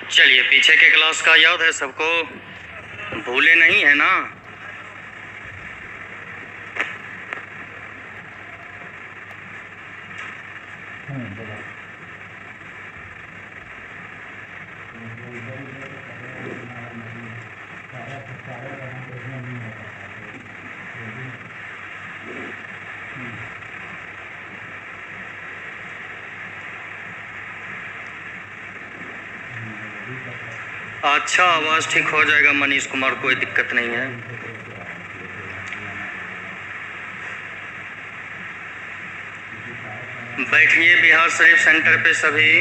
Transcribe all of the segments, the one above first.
चलिए, पीछे के क्लास का याद है सबको? भूले नहीं है ना? अच्छा, आवाज़ ठीक हो जाएगा मनीष कुमार, कोई दिक्कत नहीं है। बैठिए बिहार शरीफ सेंटर पे सभी।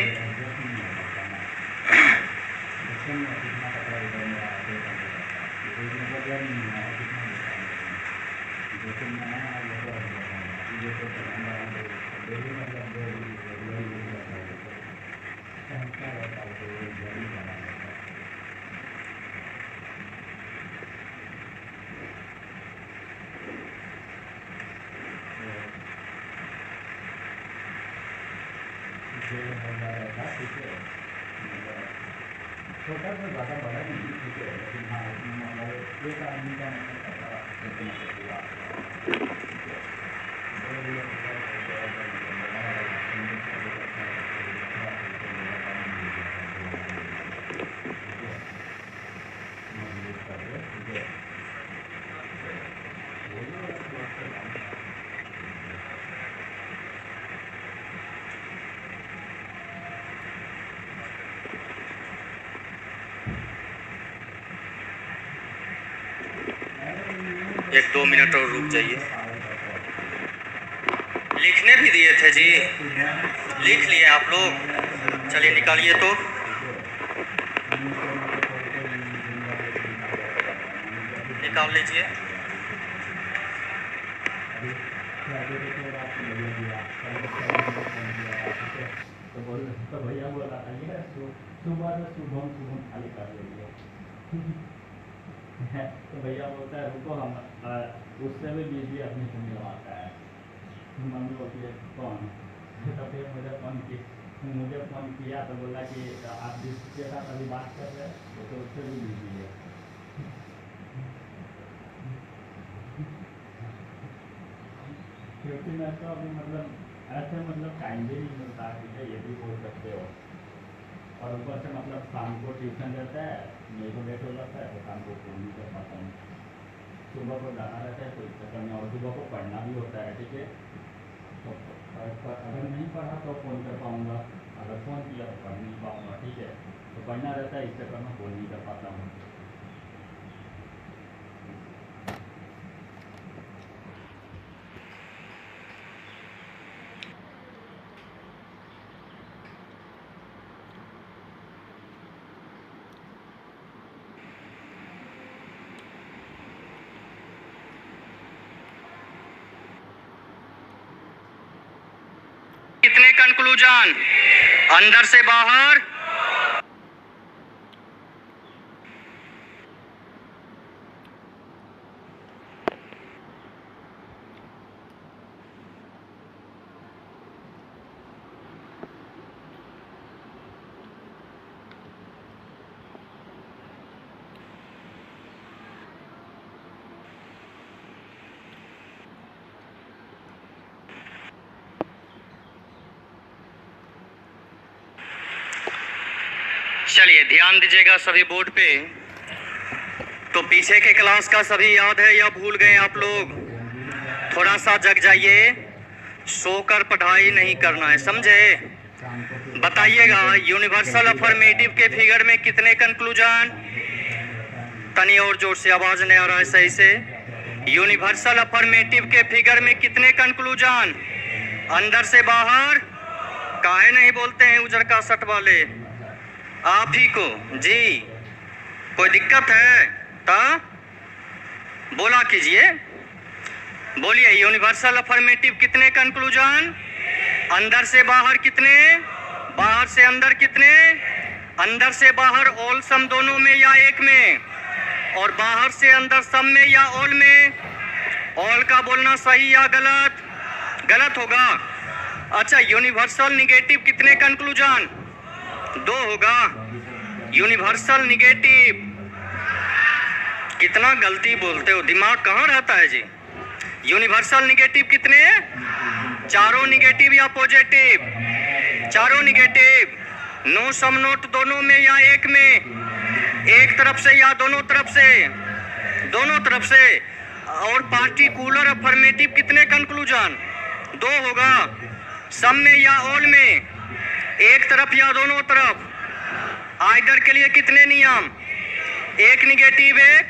छोटा सा ज़्यादा बड़ा नहीं, ठीक है, लेकिन हाँ मतलब एक आदमी का एक दो मिनट और रुक जाइए। लिखने भी दिए थे जी, लिख लिए आप लोग? चलिए निकालिए तो। निकाल लीजिए। तो भैया बोला था ये सुबह में शुभम शुभम खाली कर लीजिए। तो भैया बोलता है रुको, हम उससे भी बिजी अपनी से मिलवाता है। मम्मी बोलती है कौन? तो फिर मुझे फ़ोन किया तो बोला कि आप जिसके साथ अभी बात कर रहे हैं वो तो उससे भी बिजी है। क्योंकि मैं तो अभी मतलब ऐसे मतलब टाइम भी नहीं मिलता, ठीक है, ये भी बोल सकते हो। और ऊपर से मतलब शाम को ट्यूशन रहता है, मेरे को लेट हो जाता है तो शाम को फ़ोन नहीं कर पाता हूँ। सुबह को जाना रहता है तो इस चक्कर में, और सुबह को पढ़ना भी होता है, ठीक है। तो अगर नहीं पढ़ा तो फ़ोन कर पाऊँगा, अगर फ़ोन किया तो पढ़ नहीं पाऊँगा, ठीक है। तो पढ़ना रहता है, इस चक्कर में फ़ोन नहीं कर पाता हूँ। कितने कंक्लूजन अंदर से बाहर? चलिए ध्यान दीजिएगा सभी बोर्ड पे। तो पीछे के क्लास का सभी याद है या भूल गए आप लोग? थोड़ा सा जग जाइए, सोकर पढ़ाई नहीं करना है, समझे? बताइएगा यूनिवर्सल अफर्मेटिव के फिगर में कितने कंक्लूजन? तनी और जोर से, आवाज नहीं आ रहा है सही से। यूनिवर्सल अफर्मेटिव के फिगर में कितने कंक्लूजन अंदर से बाहर? काहे नहीं बोलते हैं उजर का शर्ट वाले? आप ही को जी कोई दिक्कत है ता बोला कीजिए, बोलिए। यूनिवर्सल अफर्मेटिव कितने कंक्लूजन? अंदर से बाहर कितने? बाहर से अंदर कितने? अंदर से बाहर ऑल सम दोनों में या एक में? और बाहर से अंदर सम में या ऑल में? ऑल का बोलना सही या गलत? गलत होगा। अच्छा, यूनिवर्सल निगेटिव कितने कंक्लूजन? 2 होगा। Universal negative. कितना गलती बोलते हो, दिमाग कहाँ रहता है जी। यूनिवर्सल निगेटिव कितने हैं? चारों निगेटिव या पॉजिटिव? चारों निगेटिव। नो सम नोट दोनों में या एक में? एक तरफ से या दोनों तरफ से? दोनों तरफ से। और पार्टिकुलर अफर्मेटिव कितने कंक्लूजन? दो होगा। सम में या ऑल में? एक तरफ या दोनों तरफ? आइदर के लिए कितने नियम? एक निगेटिव एक,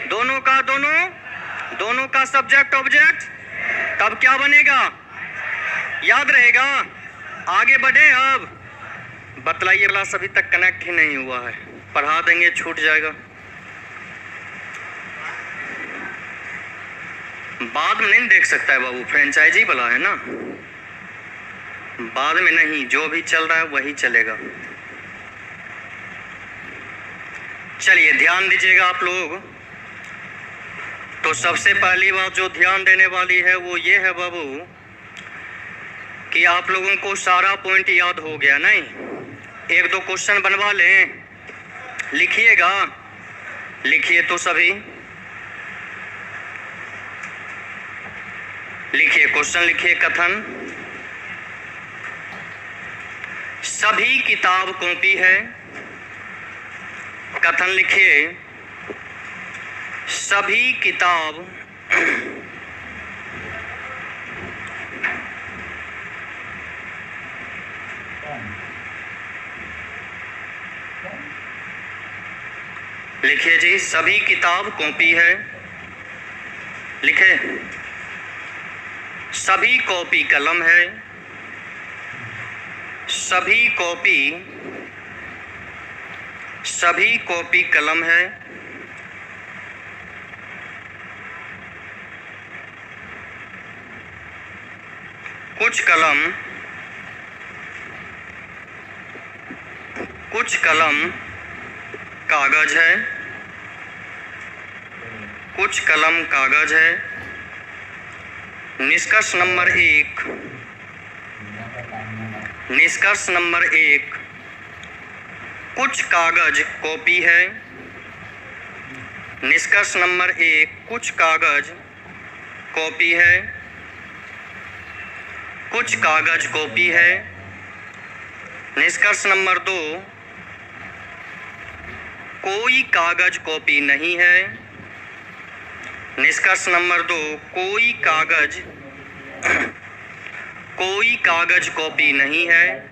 दोनों का दोनों, दोनों का सब्जेक्ट ऑब्जेक्ट। तब क्या बनेगा? याद रहेगा। आगे बढ़े। अब बतलाइए, क्लास अभी तक कनेक्ट ही नहीं हुआ है, पढ़ा देंगे छूट जाएगा। बाद में नहीं देख सकता है बाबू, फ्रेंचाइजी वाला है ना, बाद में नहीं, जो भी चल रहा है वही चलेगा। चलिए ध्यान दीजिएगा आप लोग। तो सबसे पहली बात जो ध्यान देने वाली है वो ये है बाबू कि आप लोगों को सारा पॉइंट याद हो गया नहीं? एक दो क्वेश्चन बनवा लें, लिखिएगा। लिखिए तो सभी, लिखिए क्वेश्चन, लिखिए कथन। सभी किताब कॉपी है। कथन लिखिए, सभी किताब लिखिए जी, सभी किताब कॉपी है। लिखे, सभी कॉपी कलम है। सभी कॉपी कलम है। कुछ कलम कागज है। कुछ कलम कागज है। निष्कर्ष नंबर एक, निष्कर्ष नंबर एक, कुछ कागज कॉपी है। निष्कर्ष नंबर एक, कुछ कागज कॉपी है। कुछ कागज कॉपी है। निष्कर्ष नंबर दो, कोई कागज कॉपी नहीं है। निष्कर्ष नंबर दो, कोई कागज कॉपी नहीं है।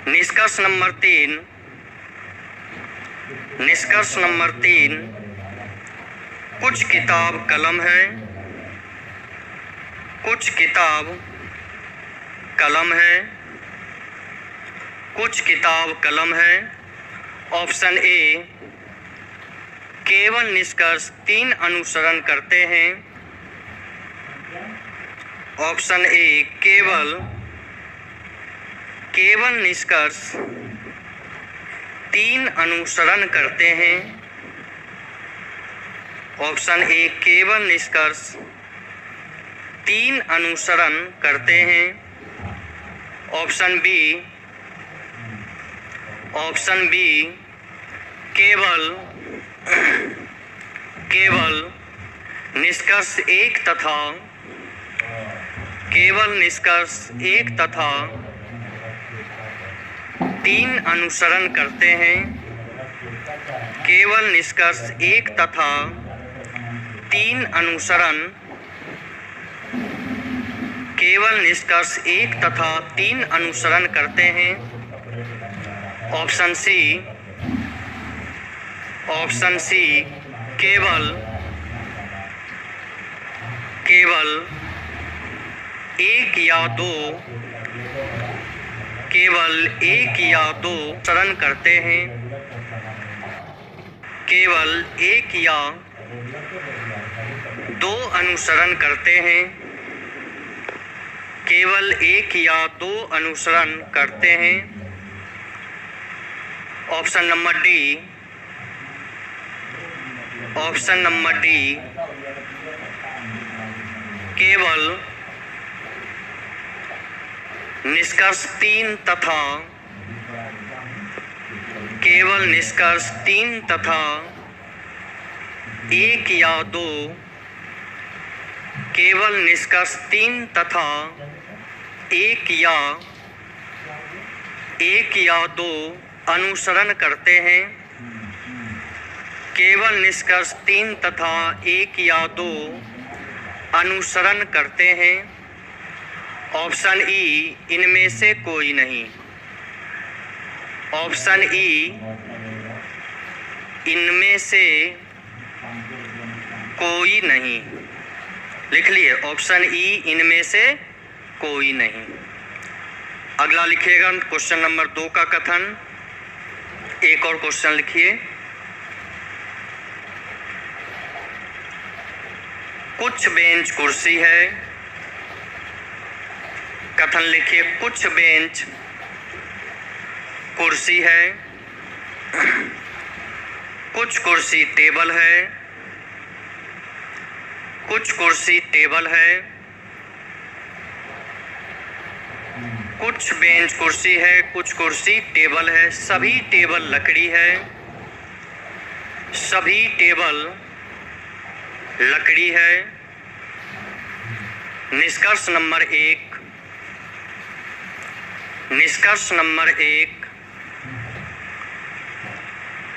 निष्कर्ष नंबर तीन, निष्कर्ष नंबर तीन, कुछ किताब कलम है। कुछ किताब कलम है। कुछ किताब कलम है। ऑप्शन ए, केवल निष्कर्ष तीन अनुसरण करते हैं। ऑप्शन ए, केवल निष्कर्ष तीन अनुसरण करते हैं। ऑप्शन ए, केवल निष्कर्ष तीन अनुसरण करते हैं। ऑप्शन बी, केवल निष्कर्ष एक तथा तीन अनुसरण करते हैं। केवल निष्कर्ष एक तथा तीन अनुसरण, केवल निष्कर्ष एक तथा तीन अनुसरण करते हैं। ऑप्शन सी, केवल एक या दो, केवल एक या दो अनुसरण करते हैं। केवल एक या दो अनुसरण करते हैं। केवल एक या दो अनुसरण करते हैं। ऑप्शन नंबर डी, केवल निष्कर्ष तीन तथा केवल निष्कर्ष 3 तथा 1 या 2, केवल निष्कर्ष 3 तथा 1 या 2 अनुसरण करते हैं। केवल निष्कर्ष 3 तथा 1 या 2 अनुसरण करते हैं। ऑप्शन ई इनमें से कोई नहीं। ऑप्शन ई इनमें से कोई नहीं। लिख लिए, ऑप्शन ई इनमें से कोई नहीं। अगला लिखिएगा क्वेश्चन नंबर 2 का कथन। एक और क्वेश्चन लिखिए। कुछ बेंच कुर्सी है। कथन लिखिए, कुछ बेंच कुर्सी है, कुछ कुर्सी टेबल है, कुछ कुर्सी टेबल है, कुछ बेंच कुर्सी है, कुछ कुर्सी टेबल है, सभी टेबल लकड़ी है, सभी टेबल लकड़ी है। निष्कर्ष नंबर 1, निष्कर्ष नंबर 1,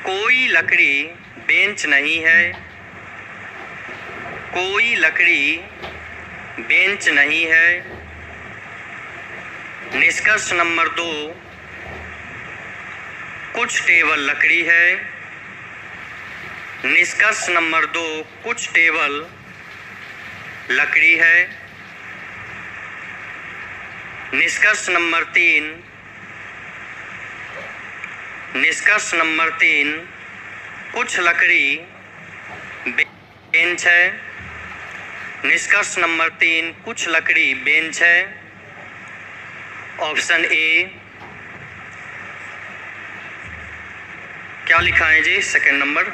कोई लकड़ी बेंच नहीं है, कोई लकड़ी बेंच नहीं है। निष्कर्ष नंबर 2, कुछ टेबल लकड़ी है। निष्कर्ष नंबर 2, कुछ टेबल लकड़ी है। निष्कर्ष नंबर 3, निष्कर्ष नंबर 3, कुछ लकड़ी बेंच है। निष्कर्ष नंबर 3, कुछ लकड़ी बेंच है। ऑप्शन ए क्या लिखा है जी? सेकंड नंबर,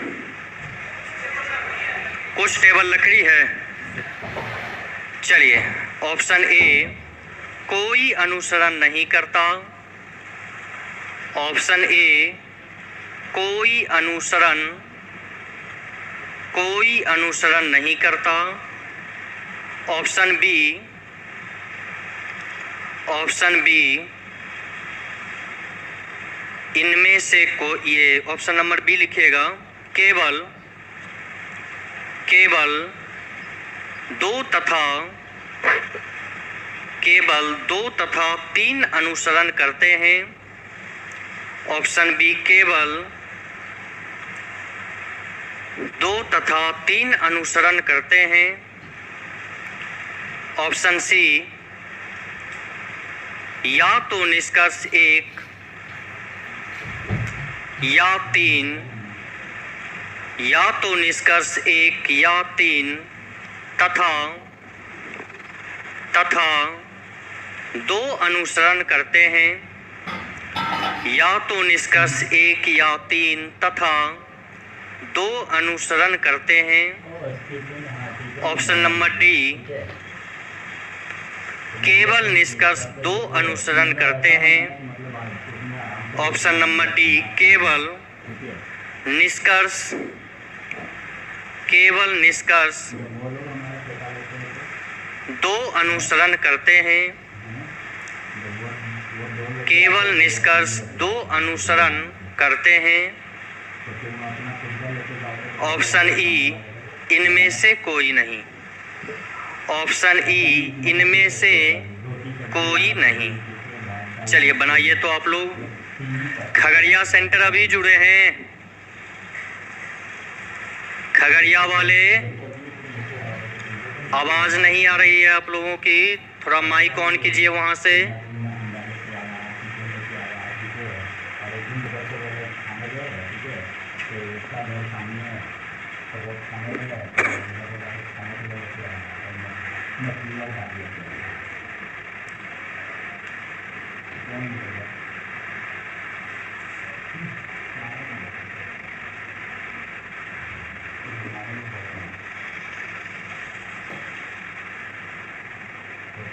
कुछ टेबल लकड़ी है। चलिए, ऑप्शन ए कोई अनुसरण नहीं करता। ऑप्शन ए कोई अनुसरण नहीं करता। ऑप्शन बी इनमें से ये ऑप्शन नंबर बी लिखिएगा। केवल 2 तथा 3 अनुसरण करते हैं। ऑप्शन बी केवल 2 तथा 3 अनुसरण करते हैं। ऑप्शन सी या तो निष्कर्ष 1 या 3, या तो निष्कर्ष 1 या 3 तथा 2 अनुसरण करते हैं। या तो निष्कर्ष 1 या 3 तथा 2 अनुसरण करते हैं। ऑप्शन नंबर डी केवल निष्कर्ष 2 अनुसरण करते हैं। ऑप्शन नंबर डी केवल निष्कर्ष 2 अनुसरण करते हैं। केवल निष्कर्ष 2 अनुसरण करते हैं। ऑप्शन ई इनमें से कोई नहीं। ऑप्शन ई इनमें से कोई नहीं। चलिए बनाइए तो आप लोग। खगड़िया सेंटर अभी जुड़े हैं, खगड़िया वाले आवाज़ नहीं आ रही है आप लोगों की, थोड़ा माइक ऑन कीजिए वहाँ से।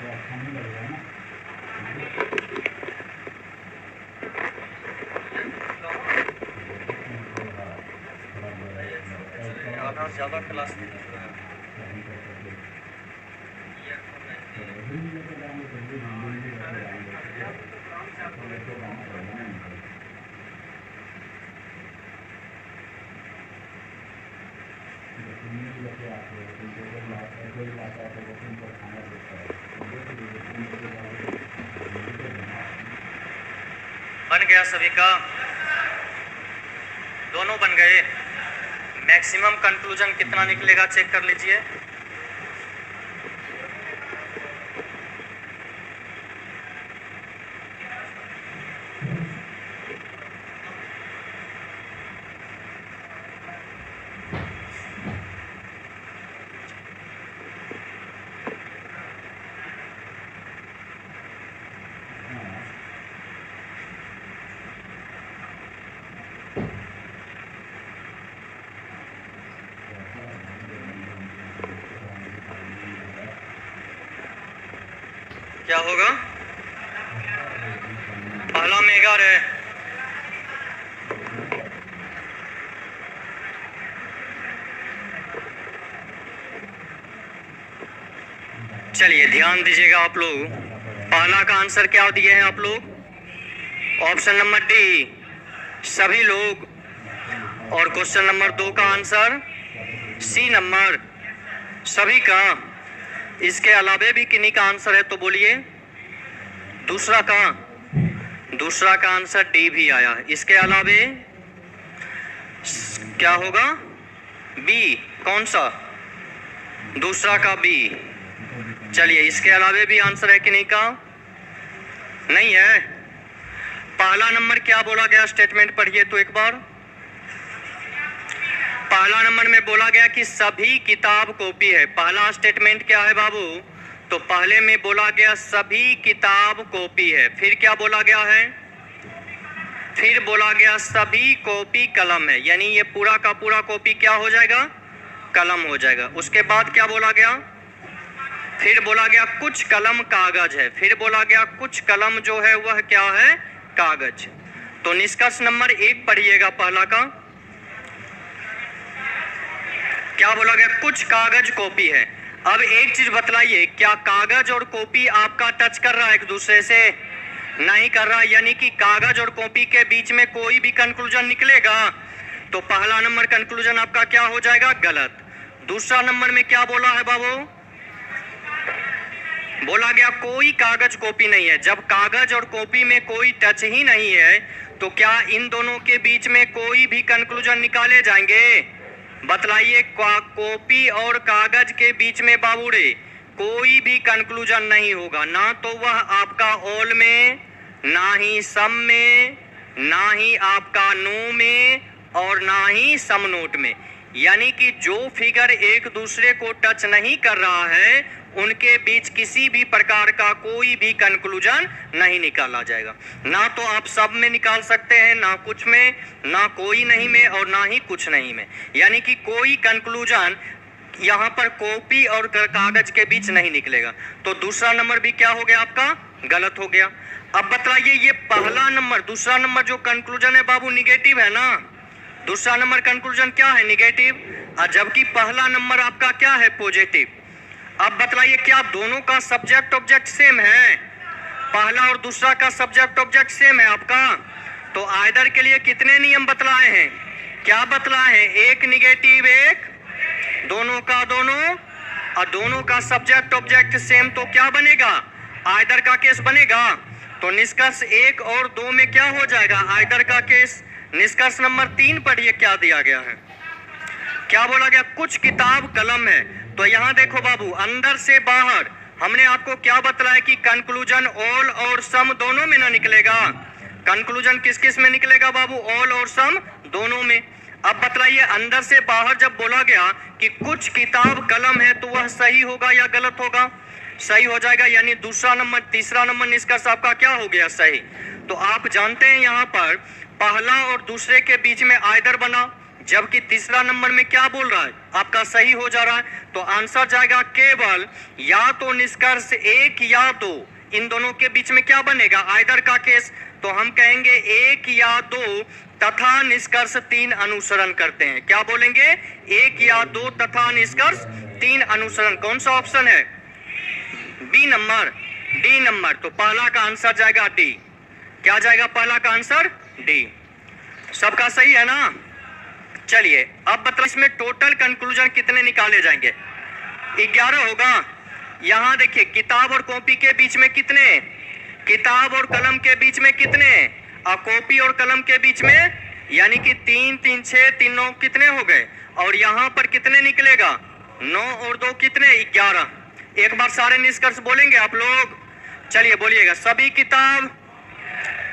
अच्छा नहीं लगेगा ना। थोड़ा ज़्यादा क्लास में लग रहा है। कहीं कर सकते तो हिंदी लेके जाएंगे तो भी हिंदी भी लेके जाएंगे तो लेके जाना पड़ेगा ना इनको। जब हिंदी लेके आते हो तुमको कोई लाता है तो तुमको खाना देता है बन गया सभी का, दोनों बन गए। मैक्सिमम कंक्लूजन कितना निकलेगा चेक कर लीजिए। क्या होगा? पहला मेगार है, चलिए ध्यान दीजिएगा आप लोग। पहला का आंसर क्या दिए हैं आप लोग? ऑप्शन नंबर डी सभी लोग, और क्वेश्चन नंबर 2 का आंसर सी नंबर सभी का। इसके अलावे भी किन्हीं का आंसर है तो बोलिए। दूसरा का आंसर डी भी आया। इसके अलावे क्या होगा? बी। कौन सा? दूसरा का बी। चलिए इसके अलावे भी आंसर है कि नहीं का? नहीं है। पहला नंबर क्या बोला गया? स्टेटमेंट पढ़िए तो एक बार। पहला नंबर में बोला गया कि सभी किताब कॉपी है। पहला स्टेटमेंट क्या है बाबू? तो पहले में बोला गया सभी किताब कॉपी है। फिर क्या बोला गया है? फिर बोला गया सभी कॉपी कलम है, यानी ये पूरा का पूरा कॉपी क्या हो जाएगा? कलम हो जाएगा। उसके बाद क्या बोला गया? फिर बोला गया कुछ कलम कागज है। फिर बोला गया कुछ कलम जो है वह क्या है? कागज। तो निष्कर्ष नंबर 1 पढ़िएगा पहला का। क्या बोला गया? कुछ कागज कॉपी है। अब एक चीज बतलाइए, क्या कागज और कॉपी आपका टच कर रहा है एक दूसरे से? नहीं कर रहा, यानी कि कागज और कॉपी के बीच में कोई भी कंक्लूजन निकलेगा तो पहला नंबर कंक्लूजन आपका क्या हो जाएगा? गलत। दूसरा नंबर में क्या बोला है बाबू? बोला गया कोई कागज कॉपी नहीं है। जब कागज और कॉपी में कोई टच ही नहीं है तो क्या इन दोनों के बीच में कोई भी कंक्लूजन निकाले जाएंगे? बतलाइए। कॉपी और कागज के बीच में बाबूरे कोई भी कंक्लूजन नहीं होगा। ना तो वह आपका ऑल में, ना ही सम में, ना ही आपका नो में, और ना ही सम नोट में। यानी कि जो फिगर एक दूसरे को टच नहीं कर रहा है उनके बीच किसी भी प्रकार का कोई भी कंक्लूजन नहीं निकाला जाएगा। ना तो आप सब में निकाल सकते हैं, ना कुछ में, ना कोई नहीं में, और ना ही कुछ नहीं में। यानी कि कोई कंक्लूजन यहाँ पर कॉपी और कागज के बीच नहीं निकलेगा। तो दूसरा नंबर भी क्या हो गया आपका? गलत हो गया। अब बताइए ये पहला नंबर, दूसरा नंबर जो कंक्लूजन है बाबू निगेटिव है ना? दूसरा नंबर कंक्लूजन क्या है? निगेटिव। और जबकि पहला नंबर आपका क्या है? पॉजिटिव। अब बतलाइए क्या दोनों का सब्जेक्ट ऑब्जेक्ट सेम है? पहला और दूसरा का सब्जेक्ट ऑब्जेक्ट सेम है आपका। तो आइदर के लिए कितने नियम बतलाए हैं? क्या बतलाए हैं? एक निगेटिव एक, दोनों का दोनों, और दोनों का सब्जेक्ट ऑब्जेक्ट सेम। तो क्या बनेगा? आइदर का केस बनेगा। तो निष्कर्ष 1 और 2 में क्या हो जाएगा? आइदर का केस। निष्कर्ष नंबर 3 पढ़िए क्या दिया गया है। क्या बोला गया? कुछ किताब कलम है। तो यहाँ देखो बाबू, अंदर से बाहर हमने आपको क्या बतलाया कि कंक्लूजन ऑल और सम दोनों में ना निकलेगा। कंक्लूजन किस किस में निकलेगा बाबू? ऑल और सम दोनों में। अब बतलाइए अंदर से बाहर जब बोला गया कि कुछ किताब कलम है तो वह सही होगा या गलत होगा? सही हो जाएगा। यानी दूसरा नंबर, तीसरा नंबर निष्कर्ष आपका क्या हो गया? सही। तो आप जानते हैं यहाँ पर पहला और दूसरे के बीच में आइदर बना, जबकि तीसरा नंबर में क्या बोल रहा है? आपका सही हो जा रहा है। तो आंसर जाएगा केवल या तो निष्कर्ष 1 या 2, इन दोनों के बीच में क्या बनेगा? आइदर का केस। तो हम कहेंगे 1 या 2 तथा निष्कर्ष 3 अनुसरण करते हैं। क्या बोलेंगे? 1 या 2 तथा निष्कर्ष 3 अनुसरण। कौन सा ऑप्शन है? B number, D number. तो पहला का आंसर जाएगा डी। क्या जाएगा पहला का आंसर? डी। सबका सही है ना? चलिए अब बताइए इसमें टोटल कंक्लूजन कितने निकाले जाएंगे? 11 होगा। यहां देखिए किताब और कॉपी के बीच में कितने, किताब और कलम के बीच में कितने, और कॉपी और कलम के बीच में, यानी कि 3 3 6 3 9 कितने हो गए, और यहां पर कितने निकलेगा? 9 और 2 कितने? 11। एक बार सारे निष्कर्ष बोलेंगे आप लोग। चलिए बोलिएगा। सभी किताब,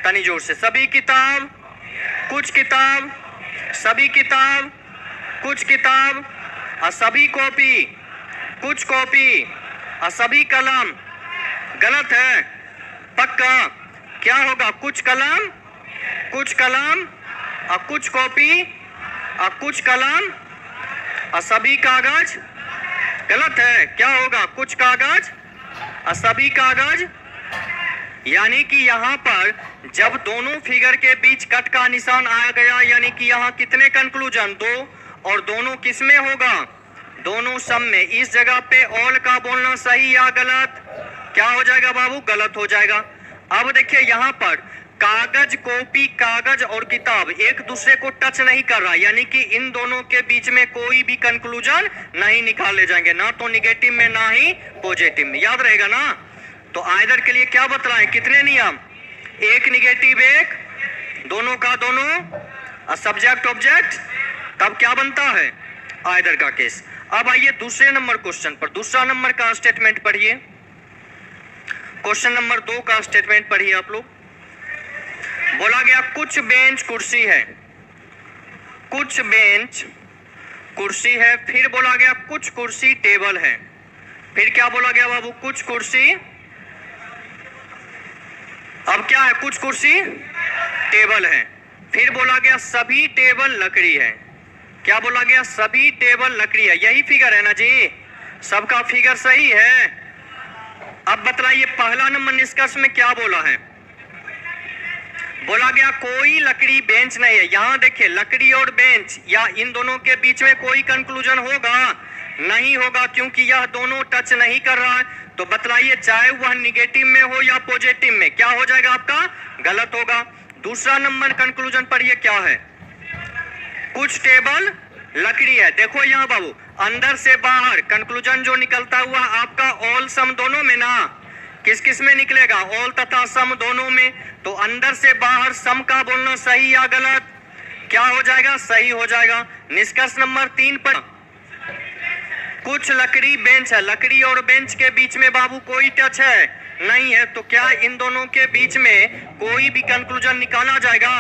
तनी जोर से, सभी किताब, कुछ किताब, सभी किताब, कुछ किताब, और सभी कॉपी, कुछ कॉपी, और सभी कलम। गलत है पक्का। क्या होगा? कुछ कलम, कुछ कलम, और कुछ कॉपी, और कुछ कलम, और सभी कागज। गलत है। क्या होगा? कुछ कागज और सभी कागज। यानी कि यहाँ पर जब दोनों फिगर के बीच कट का निशान आ गया, यानी कि यहाँ कितने कंक्लूजन? 2। और दोनों किस में होगा? दोनों सम में। इस जगह पे ऑल का बोलना सही या गलत? क्या हो जाएगा बाबू? गलत हो जाएगा। अब देखिए यहाँ पर कागज, कॉपी, कागज और किताब एक दूसरे को टच नहीं कर रहा, यानी कि इन दोनों के बीच में कोई भी कंक्लूजन नहीं निकाले जाएंगे, ना तो निगेटिव में ना ही पॉजिटिव में। याद रहेगा ना? तो आइदर के लिए क्या बतलाएं? कितने नियम? एक निगेटिव एक, दोनों का दोनों, सब्जेक्ट ऑब्जेक्ट, तब क्या बनता है? आइदर का केस। अब आइए दूसरे नंबर क्वेश्चन पर। दूसरा नंबर का स्टेटमेंट पढ़िए। क्वेश्चन नंबर 2 का स्टेटमेंट पढ़िए आप लोग। बोला गया कुछ बेंच कुर्सी है, कुछ बेंच कुर्सी है। फिर बोला गया कुछ कुर्सी टेबल है। फिर क्या बोला गया बाबू? कुछ कुर्सी, अब क्या है? कुछ कुर्सी टेबल है। फिर बोला गया सभी टेबल लकड़ी है। क्या बोला गया? सभी टेबल लकड़ी है। यही फिगर है ना जी? सबका फिगर सही है। अब बतलाइए पहला नंबर निष्कर्ष में क्या बोला है? बोला गया कोई लकड़ी बेंच नहीं है। यहां देखिए लकड़ी और बेंच या इन दोनों के बीच में कोई कंक्लूजन होगा? नहीं होगा, क्योंकि यह दोनों टच नहीं कर रहा है। तो बतलाइए चाहे वह निगेटिव में हो या पॉजिटिव में, क्या हो जाएगा आपका? गलत होगा। दूसरा नंबर कंक्लूजन पढ़िए क्या है? कुछ टेबल लकड़ी है। देखो यहाँ बाबू अंदर से बाहर कंक्लूजन जो निकलता हुआ आपका ऑल सम दोनों में ना, किस किस में निकलेगा? ऑल तथा सम दोनों में। तो अंदर से बाहर सम का बोलना सही या गलत? क्या हो जाएगा? सही हो जाएगा। निष्कर्ष नंबर 3 पर कुछ लकड़ी बेंच है। लकड़ी और बेंच के बीच में बाबू कोई टच है? नहीं है। तो क्या इन दोनों के बीच में कोई भी कंक्लूजन निकाला जाएगा?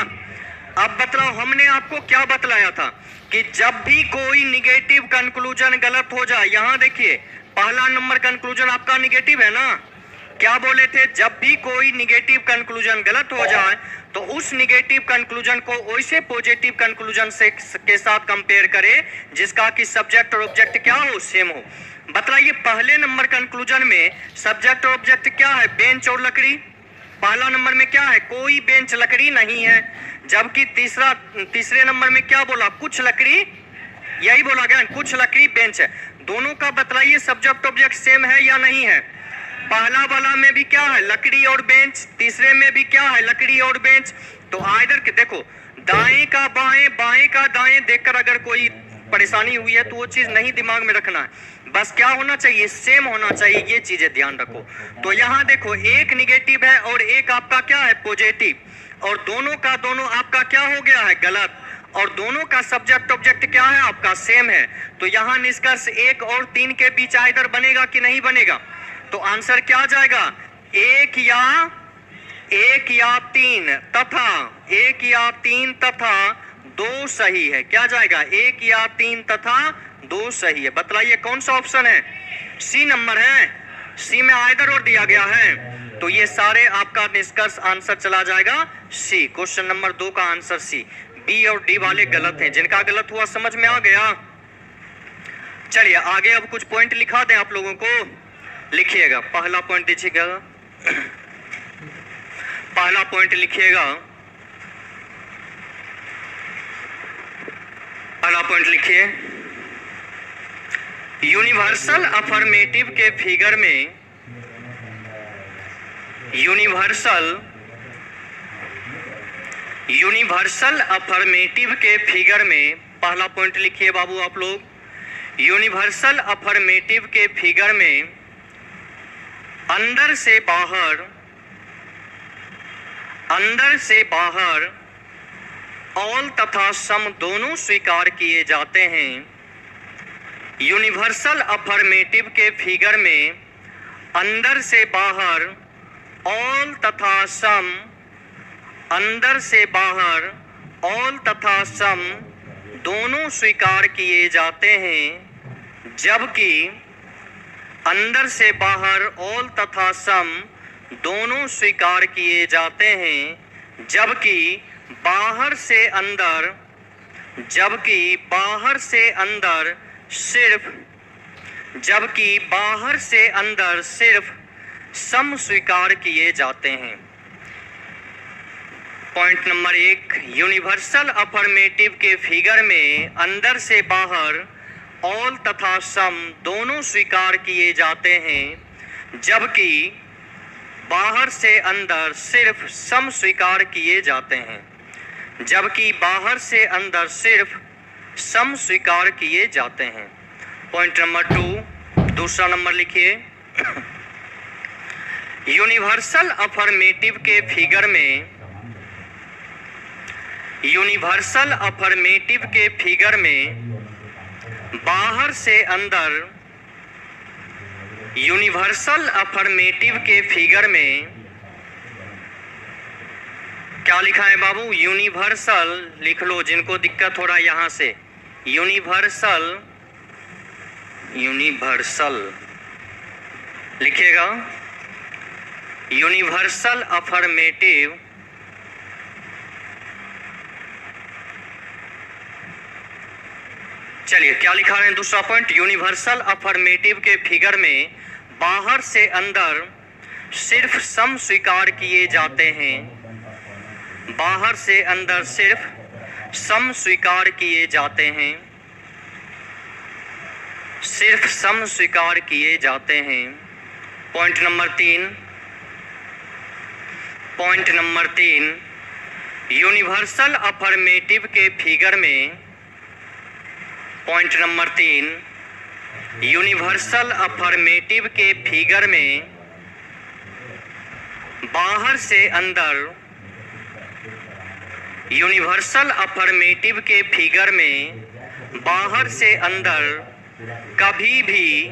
अब बतलाओ, हमने आपको क्या बतलाया था कि जब भी कोई निगेटिव कंक्लूजन गलत हो जाए, यहां देखिए पहला नंबर कंक्लूजन आपका निगेटिव है ना? क्या बोले थे? जब भी कोई निगेटिव कंक्लूजन गलत हो जाए तो उस निगेटिव कंक्लूजन को वैसे पॉजिटिव कंक्लूजन से के साथ कंपेयर करें जिसका कि सब्जेक्ट और ऑब्जेक्ट क्या हो? सेम हो। बतलाइए पहले नंबर कंक्लूजन में सब्जेक्ट और ऑब्जेक्ट क्या है? बेंच और लकड़ी। पहला नंबर में क्या है? कोई बेंच लकड़ी नहीं है। जबकि तीसरे नंबर में क्या बोला? कुछ लकड़ी, यही बोला गया कुछ लकड़ी बेंच है। दोनों का बतलाइए सब्जेक्ट ऑब्जेक्ट सेम है या नहीं है? पहला वाला में भी क्या है? लकड़ी और बेंच। तीसरे में भी क्या है? लकड़ी और बेंच। तो आइदर के देखो दाएं का बाएं, बाएं का दाएं देखकर अगर कोई परेशानी हुई है तो वो चीज नहीं दिमाग में रखना है। बस क्या होना चाहिए? सेम होना चाहिए। ये चीजें ध्यान रखो। तो यहाँ देखो एक निगेटिव है और एक आपका क्या है? पॉजिटिव। और दोनों का दोनों आपका क्या हो गया है? गलत। और दोनों का सब्जेक्ट ऑब्जेक्ट क्या है? आपका सेम है। तो यहाँ निष्कर्ष 1 और 3 के बीच आइदर बनेगा कि नहीं बनेगा? तो आंसर क्या जाएगा? 1 या 3 तथा 1 या 3 तथा 2 सही है। क्या जाएगा? 1 या 3 तथा 2 सही है। बतलाइए कौन सा ऑप्शन है? सी नंबर है। सी में आइदर और दिया गया है। तो ये सारे आपका निष्कर्ष आंसर चला जाएगा सी। क्वेश्चन नंबर 2 का आंसर सी। बी और डी वाले गलत हैं। जिनका गलत हुआ समझ में आ गया? चलिए आगे अब कुछ पॉइंट लिखा दें आप लोगों को। लिखिएगा। पहला पॉइंट दीजिएगा। पहला पॉइंट लिखिएगा, पहला पॉइंट लिखिए, यूनिवर्सल अफर्मेटिव के फिगर में, यूनिवर्सल अफर्मेटिव के फिगर में, पहला पॉइंट लिखिए बाबू आप लोग, यूनिवर्सल अफर्मेटिव के फिगर में अंदर से बाहर ऑल तथा सम दोनों स्वीकार किए जाते हैं। यूनिवर्सल अफर्मेटिव के फिगर में अंदर से बाहर ऑल तथा सम, अंदर से बाहर ऑल तथा सम दोनों स्वीकार किए जाते हैं, जबकि अंदर से बाहर ऑल तथा सम दोनों स्वीकार किए जाते हैं, जबकि बाहर से अंदर, जबकि बाहर से अंदर सिर्फ सम स्वीकार किए जाते हैं। पॉइंट नंबर 1, यूनिवर्सल अफर्मेटिव के फिगर में अंदर से बाहर ऑल तथा सम दोनों स्वीकार किए जाते हैं, जबकि बाहर से अंदर सिर्फ सम स्वीकार किए जाते हैं, जबकि बाहर से अंदर सिर्फ सम स्वीकार किए जाते हैं। पॉइंट नंबर 2, दूसरा नंबर लिखिए, यूनिवर्सल अफर्मेटिव के फिगर में, यूनिवर्सल अफर्मेटिव के फिगर में बाहर से अंदर, यूनिवर्सल अफर्मेटिव के फिगर में क्या लिखा है बाबू, यूनिवर्सल लिख लो, जिनको दिक्कत हो रहा है यहाँ से, यूनिवर्सल, यूनिवर्सल लिखिएगा, यूनिवर्सल अफर्मेटिव चलिए क्या लिखा है दूसरा पॉइंट, यूनिवर्सल अफर्मेटिव के फिगर में बाहर से अंदर सिर्फ सम स्वीकार किए जाते हैं, बाहर से अंदर सिर्फ सम स्वीकार किए जाते हैं, सिर्फ सम स्वीकार किए जाते हैं। पॉइंट नंबर 3, यूनिवर्सल अफर्मेटिव के फिगर में, पॉइंट नंबर 3, यूनिवर्सल अफर्मेटिव के फिगर में बाहर से अंदर, यूनिवर्सल अफर्मेटिव के फिगर में बाहर से अंदर कभी भी,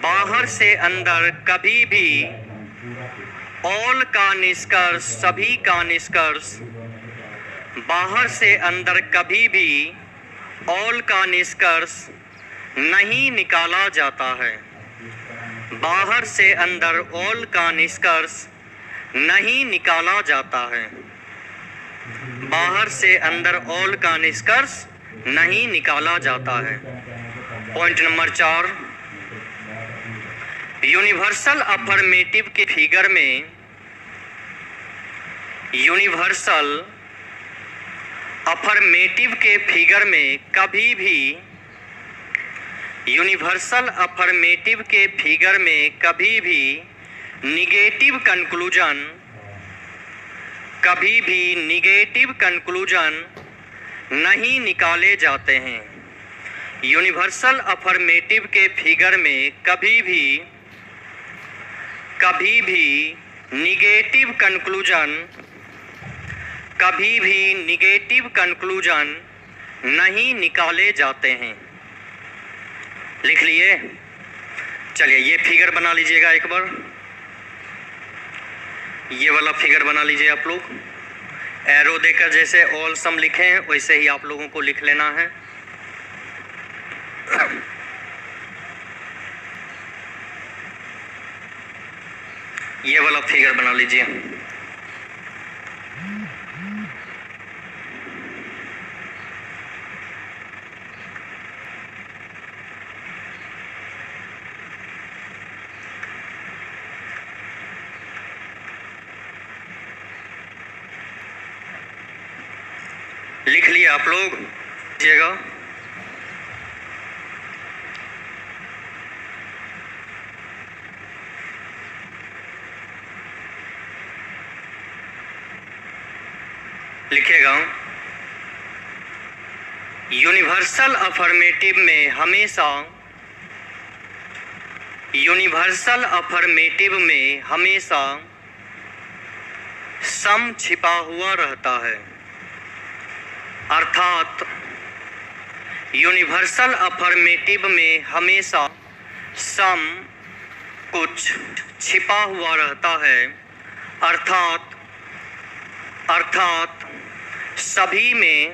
बाहर से अंदर कभी भी ऑल का निष्कर्ष, सभी का निष्कर्ष, बाहर से अंदर कभी भी ऑल का निष्कर्ष नहीं निकाला जाता है, बाहर से अंदर ऑल का निष्कर्ष नहीं निकाला जाता है, बाहर से अंदर ऑल का निष्कर्ष नहीं निकाला जाता है। पॉइंट नंबर 4, यूनिवर्सल अफर्मेटिव के फिगर में, यूनिवर्सल अफर्मेटिव के फिगर में कभी भी, यूनिवर्सल अफर्मेटिव के फिगर में कभी भी निगेटिव कंक्लूजन, कभी भी निगेटिव कंक्लूजन नहीं निकाले जाते हैं। यूनिवर्सल अफर्मेटिव के फिगर में कभी भी निगेटिव कंक्लूजन, कभी भी निगेटिव कंक्लूजन नहीं निकाले जाते हैं। लिख लिए? चलिए ये फिगर बना लीजिएगा एक बार, ये वाला फिगर बना लीजिए आप लोग, एरो देकर जैसे ऑल सम लिखे हैं वैसे ही आप लोगों को लिख लेना है। ये वाला फिगर बना लीजिए। लिख लिए आप लोग? लीजिएगा। लिखिएगा। यूनिवर्सल अफर्मेटिव में हमेशा सम छिपा हुआ रहता है। अर्थात यूनिवर्सल अफर्मेटिव में हमेशा सम कुछ छिपा हुआ रहता है। अर्थात सभी में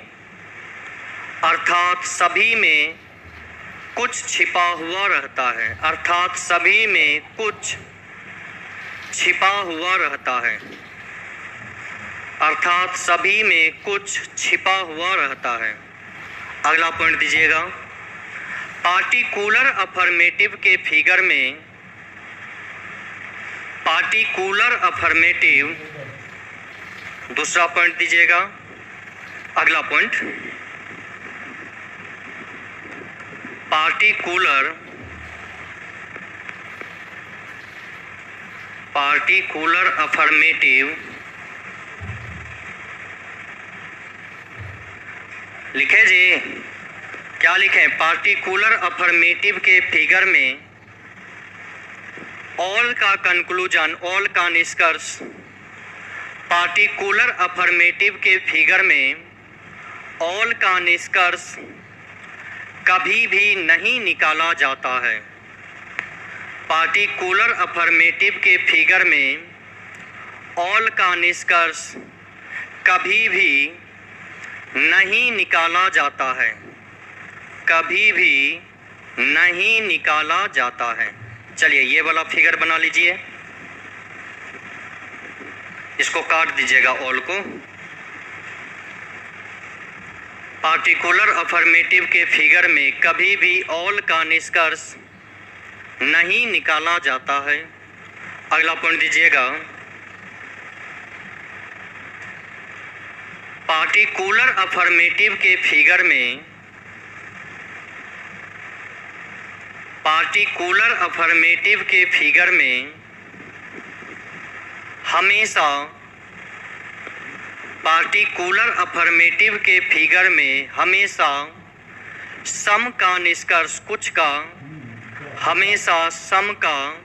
कुछ छिपा हुआ रहता है। अर्थात सभी में कुछ छिपा हुआ रहता है। अर्थात सभी में कुछ छिपा हुआ रहता है। अगला पॉइंट दीजिएगा। पार्टिकुलर अफर्मेटिव के फिगर में पार्टिकुलर अफर्मेटिव, दूसरा पॉइंट दीजिएगा। अगला पॉइंट, पार्टिकुलर अफर्मेटिव लिखे जी, क्या लिखे? पार्टिकुलर अफर्मेटिव के फिगर में ऑल का कंक्लूजन, ऑल का निष्कर्ष, पार्टिकुलर अफर्मेटिव के फिगर में ऑल का निष्कर्ष कभी भी नहीं निकाला जाता है। पार्टिकुलर अफर्मेटिव के फिगर में ऑल का निष्कर्ष कभी भी नहीं निकाला जाता है। कभी भी नहीं निकाला जाता है। चलिए ये वाला फिगर बना लीजिए, इसको काट दीजिएगा ऑल को। पार्टिकुलर अफर्मेटिव के फिगर में कभी भी ऑल का निष्कर्ष नहीं निकाला जाता है। अगला पॉइंट दीजिएगा। पार्टिकुलर अफर्मेटिव के फिगर में हमेशा सम का निष्कर्ष, कुछ का, हमेशा सम का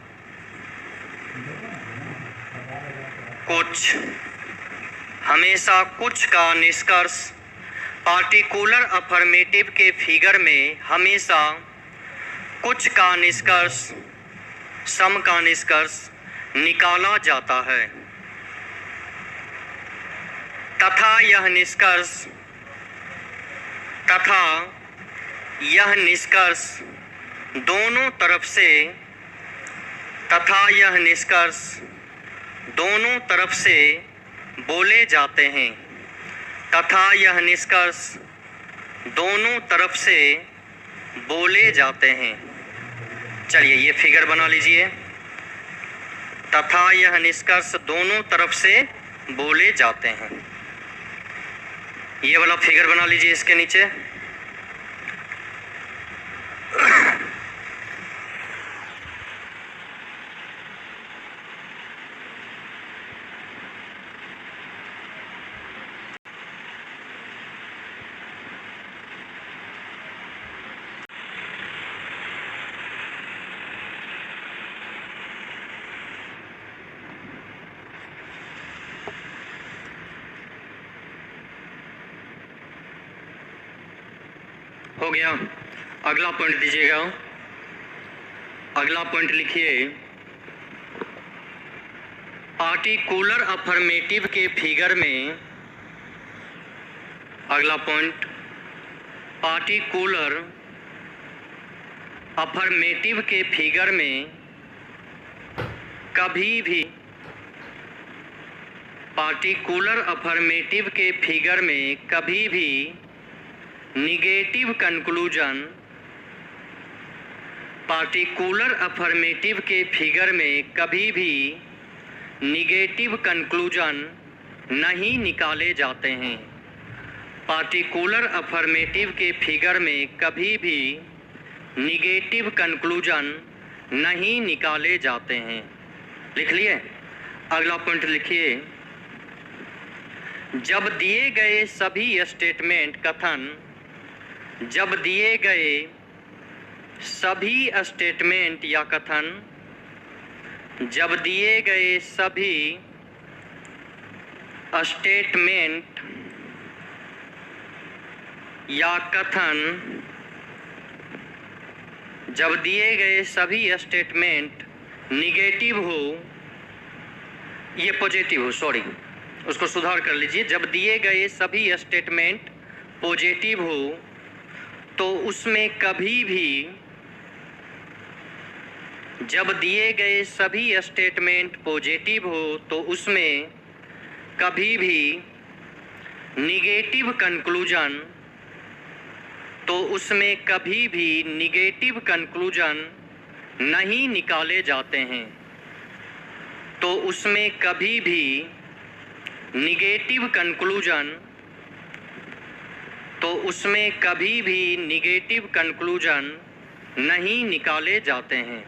कुछ, हमेशा कुछ का निष्कर्ष, पार्टिकुलर अफर्मेटिव के फिगर में हमेशा कुछ का निष्कर्ष, सम का निष्कर्ष निकाला जाता है तथा यह निष्कर्ष दोनों तरफ से बोले जाते हैं। तथा यह निष्कर्ष दोनों तरफ से बोले जाते हैं। चलिए ये फिगर बना लीजिए। तथा यह निष्कर्ष दोनों तरफ से बोले जाते हैं। ये वाला फिगर बना लीजिए इसके नीचे। हो गया। अगला पॉइंट दीजिएगा। अगला पॉइंट लिखिए। पार्टिकुलर अफर्मेटिव के फिगर में, अगला पॉइंट, पार्टिकुलर अफर्मेटिव के फिगर में कभी भी, पार्टिकुलर अफर्मेटिव के फिगर में कभी भी निगेटिव कंक्लूजन, पार्टिकुलर अफर्मेटिव के फिगर में कभी भी निगेटिव कंक्लूजन नहीं निकाले जाते हैं। पार्टिकुलर अफर्मेटिव के फिगर में कभी भी निगेटिव कंक्लूजन नहीं निकाले जाते हैं। लिख लिए? अगला पॉइंट लिखिए, जब दिए गए सभी स्टेटमेंट कथन, जब दिए गए सभी स्टेटमेंट या कथन, जब दिए गए सभी स्टेटमेंट या कथन, जब दिए गए सभी स्टेटमेंट निगेटिव हो, ये पॉजिटिव हो, सॉरी उसको सुधार कर लीजिए, जब दिए गए सभी स्टेटमेंट पॉजिटिव हो तो उसमें कभी भी, जब दिए गए सभी स्टेटमेंट पॉजिटिव हो तो उसमें कभी भी निगेटिव कंक्लूजन, तो उसमें कभी भी निगेटिव कंक्लूजन नहीं निकाले जाते हैं, तो उसमें कभी भी निगेटिव कंक्लूजन, तो उसमें कभी भी निगेटिव कंक्लूजन नहीं निकाले जाते हैं।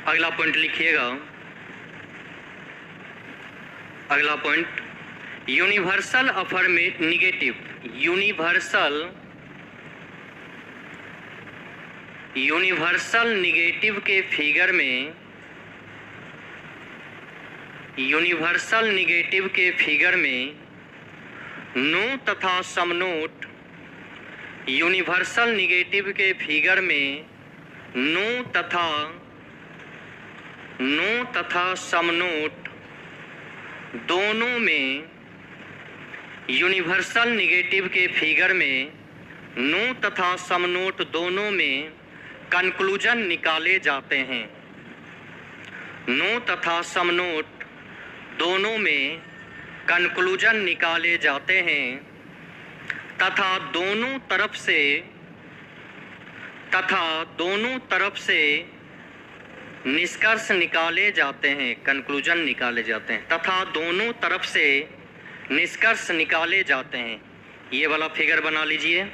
अगला पॉइंट लिखिएगा, अगला point, universal affirmative negative, universal negative के फिगर में, यूनिवर्सल निगेटिव के फिगर में नो तथा समनोट, यूनिवर्सल निगेटिव के फिगर में नो तथा समनोट दोनों में, यूनिवर्सल निगेटिव के फिगर में नो तथा समनोट दोनों में कंक्लूजन निकाले जाते हैं, नो तथा समनोट दोनों में कंक्लूजन निकाले जाते हैं तथा दोनों तरफ से निष्कर्ष निकाले जाते हैं, कंक्लूजन निकाले जाते हैं तथा दोनों तरफ से निष्कर्ष निकाले जाते हैं। ये वाला फिगर बना लीजिए।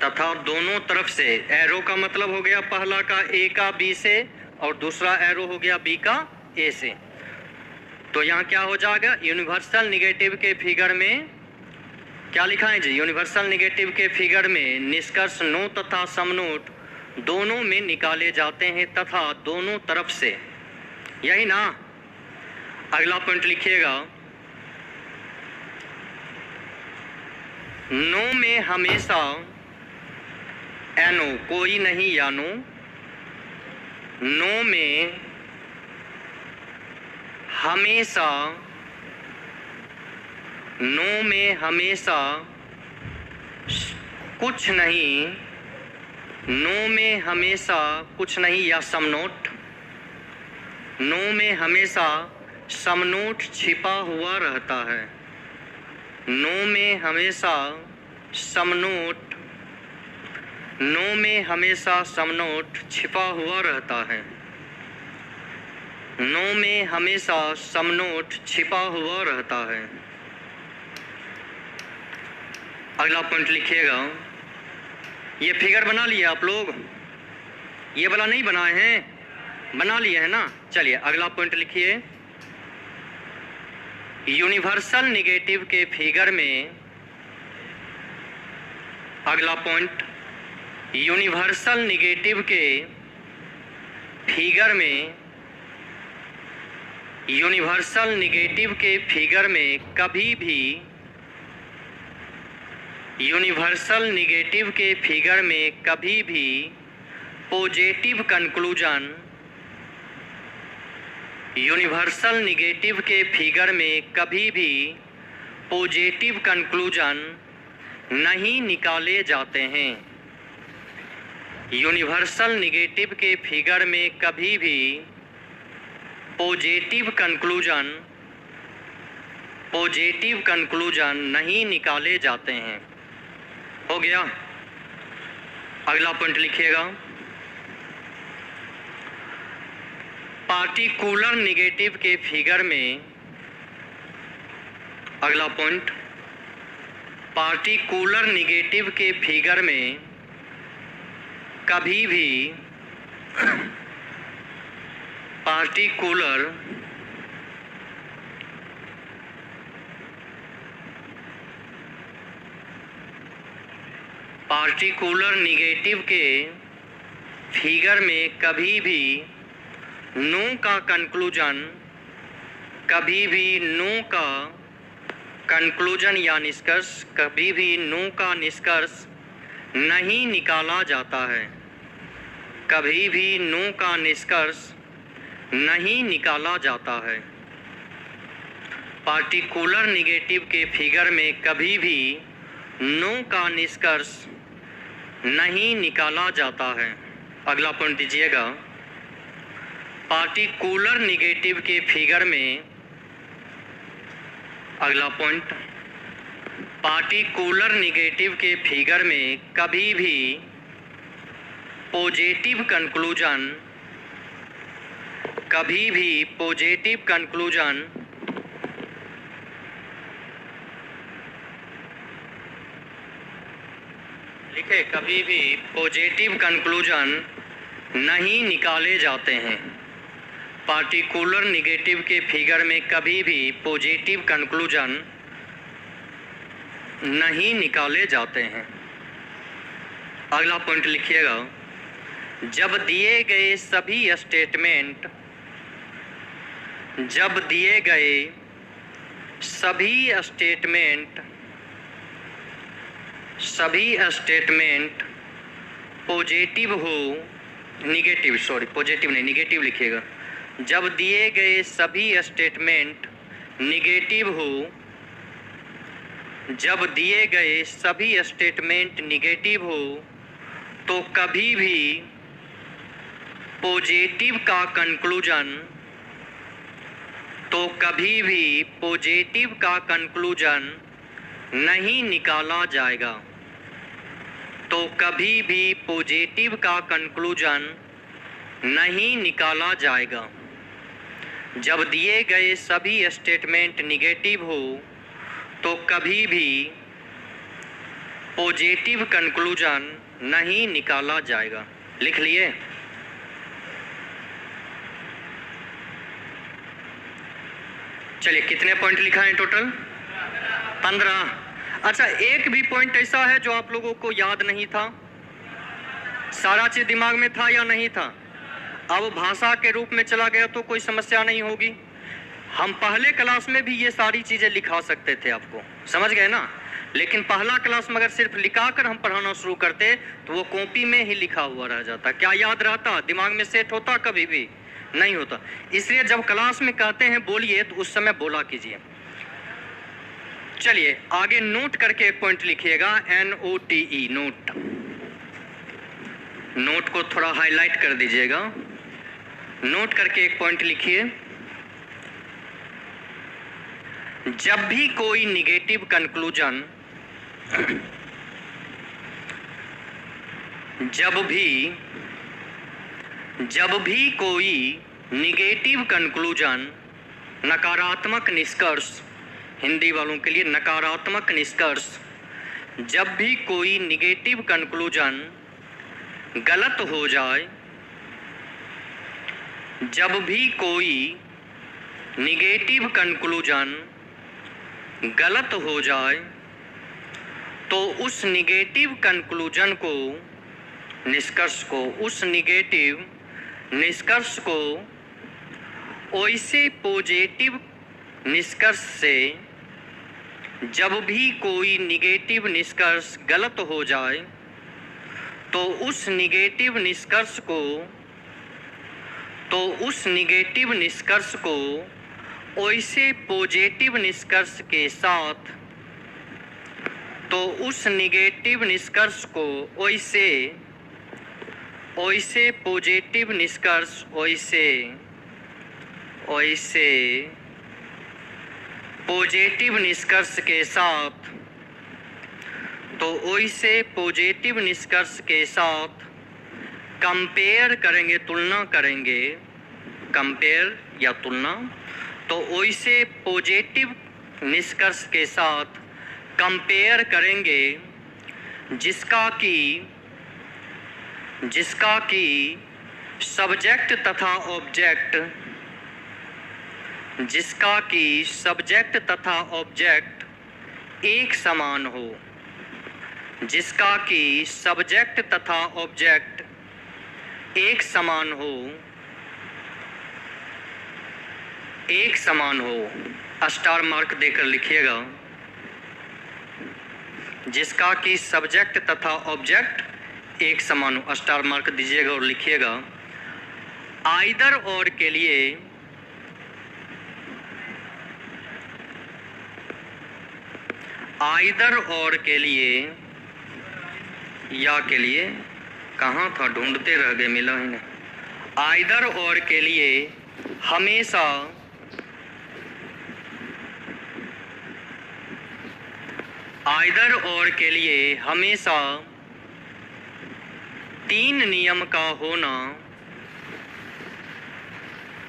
तथा दोनों तरफ से, एरो का मतलब हो गया पहला का ए का बी से और दूसरा एरो हो गया बी का ए से। तो यहाँ क्या हो जाएगा, यूनिवर्सल निगेटिव के फिगर में क्या लिखा है जी, यूनिवर्सल निगेटिव के फिगर में निष्कर्ष नो तथा समनोट दोनों में निकाले जाते हैं तथा दोनों तरफ से, यही ना। अगला पॉइंट लिखिएगा, नो में हमेशा एनो कोई नहीं यानो, नो में हमेशा, नो में हमेशा कुछ नहीं, नो में हमेशा कुछ नहीं या समनोट, नो में हमेशा समनोट छिपा हुआ रहता है, नो में हमेशा समनोट, नो में हमेशा समनोट छिपा हुआ रहता है, नो में हमेशा समनोट छिपा हुआ रहता है। अगला पॉइंट लिखिएगा, ये फिगर बना लिया आप लोग, ये वाला नहीं बनाए हैं, बना लिए हैं ना। चलिए अगला पॉइंट लिखिए, यूनिवर्सल निगेटिव के फिगर में, अगला पॉइंट, यूनिवर्सल निगेटिव के फिगर में, यूनिवर्सल निगेटिव के फिगर में कभी भी, यूनिवर्सल निगेटिव के फिगर में कभी भी पॉजिटिव कंक्लूजन, यूनिवर्सल निगेटिव के फिगर में कभी भी पॉजिटिव कंक्लूजन नहीं निकाले जाते हैं, यूनिवर्सल निगेटिव के फिगर में कभी भी पॉजिटिव कंक्लूजन नहीं निकाले जाते हैं। हो गया। अगला पॉइंट लिखिएगा, पार्टिकुलर निगेटिव के फिगर में, अगला पॉइंट, पार्टिकुलर निगेटिव के फिगर में कभी भी पार्टिकुलर निगेटिव के फिगर में कभी भी नो का कंक्लूजन, कभी भी नो का कंक्लूजन या निष्कर्ष, कभी भी नो का निष्कर्ष नहीं निकाला जाता है, कभी भी नो का निष्कर्ष नहीं निकाला जाता है। पार्टिकुलर निगेटिव के फिगर में कभी भी नो का निष्कर्ष नहीं निकाला जाता है। अगला पॉइंट दीजिएगा, पार्टिकुलर निगेटिव के फिगर में, अगला पॉइंट, पार्टिकुलर निगेटिव के फिगर में कभी भी पॉजिटिव कंक्लूजन, कभी भी पॉजिटिव कंक्लूजन लिखे, कभी भी पॉजिटिव कंक्लूजन नहीं निकाले जाते हैं। पार्टिकुलर निगेटिव के फिगर में कभी भी पॉजिटिव कंक्लूजन नहीं निकाले जाते हैं। अगला पॉइंट लिखिएगा, जब दिए गए सभी स्टेटमेंट, जब दिए गए सभी स्टेटमेंट पॉजिटिव हो, निगेटिव, सॉरी पॉजिटिव नहीं, निगेटिव लिखिएगा, जब दिए गए सभी स्टेटमेंट निगेटिव हो, जब दिए गए सभी स्टेटमेंट निगेटिव हो, तो कभी भी पॉजिटिव का कंक्लूजन, तो कभी भी पॉजिटिव का कंक्लूजन नहीं निकाला जाएगा, तो कभी भी पॉजिटिव का कंक्लूजन नहीं निकाला जाएगा। जब दिए गए सभी स्टेटमेंट निगेटिव हो तो कभी भी पॉजिटिव कंक्लूजन नहीं निकाला जाएगा। लिख लिए? चलिए, कितने पॉइंट लिखा है टोटल? 15। अच्छा, एक भी पॉइंट ऐसा है जो आप लोगों को याद नहीं था? सारा चीज दिमाग में था या नहीं था? अब भाषा के रूप में चला गया तो कोई समस्या नहीं होगी। हम पहले क्लास में भी ये सारी चीजें लिखा सकते थे, आपको समझ गए ना? लेकिन पहला क्लास में अगर सिर्फ लिखा कर हम पढ़ाना शुरू करते तो वो कॉपी में ही लिखा हुआ रह जाता। क्या याद रहता? दिमाग में सेट होता? कभी भी नहीं होता। इसलिए जब क्लास में कहते हैं बोलिए तो उस समय बोला कीजिए। चलिए आगे नोट करके एक पॉइंट लिखिएगा, NOTE, नोट। नोट को थोड़ा हाईलाइट कर दीजिएगा। नोट करके एक पॉइंट लिखिए, जब भी कोई निगेटिव कंक्लूजन, जब भी कोई निगेटिव कंक्लूजन, नकारात्मक निष्कर्ष, हिंदी वालों के लिए नकारात्मक निष्कर्ष, जब भी कोई निगेटिव कंक्लूजन गलत हो जाए, जब भी कोई निगेटिव कंक्लूजन गलत हो जाए तो उस निगेटिव कंक्लूजन को, निष्कर्ष को, उस निगेटिव निष्कर्ष को वैसे पॉजिटिव निष्कर्ष से, जब भी कोई निगेटिव निष्कर्ष गलत हो जाए तो उस निगेटिव निष्कर्ष को, वैसे पॉजिटिव निष्कर्ष के साथ, तो उस निगेटिव निष्कर्ष को वैसे पॉजिटिव निष्कर्ष, वैसे पॉजिटिव निष्कर्ष के साथ तो वैसे पॉजिटिव निष्कर्ष के साथ कंपेयर करेंगे, तुलना करेंगे, कंपेयर या तुलना, तो वैसे पॉजिटिव निष्कर्ष के साथ कंपेयर करेंगे जिसका कि सब्जेक्ट तथा ऑब्जेक्ट, जिसका कि सब्जेक्ट तथा ऑब्जेक्ट एक समान हो, जिसका कि सब्जेक्ट तथा ऑब्जेक्ट एक समान हो, एक समान हो। स्टार मार्क देकर लिखिएगा, जिसका कि सब्जेक्ट तथा ऑब्जेक्ट एक समान हो, स्टार मार्क दीजिएगा और लिखिएगा। आइदर और के लिए आइदर और के लिए या के लिए कहाँ था, ढूंढते रह गए, मिला ही नहीं। आइदर और के लिए हमेशा आइदर और के लिए हमेशा तीन नियम का होना,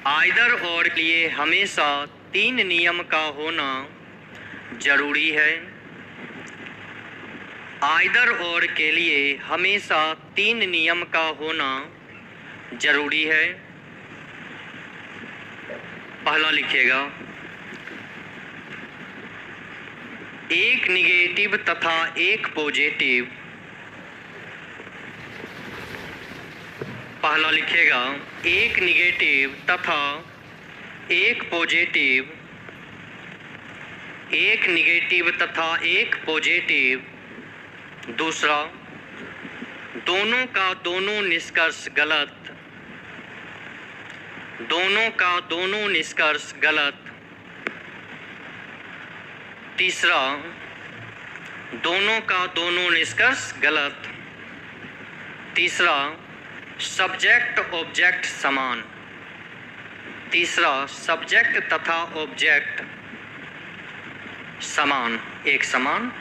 आइदर और के लिए हमेशा तीन नियम का होना जरूरी है। आइदर और के लिए हमेशा तीन नियम का होना जरूरी है। पहला लिखिएगा, एक निगेटिव तथा एक पॉजिटिव। पहला लिखिएगा, एक निगेटिव तथा एक पॉजिटिव, एक निगेटिव तथा एक पॉजिटिव। दूसरा, दोनों का दोनों निष्कर्ष गलत, दोनों का दोनों निष्कर्ष गलत। तीसरा, दोनों का दोनों निष्कर्ष गलत। तीसरा, सब्जेक्ट ऑब्जेक्ट समान। तीसरा, सब्जेक्ट तथा ऑब्जेक्ट समान, एक समान,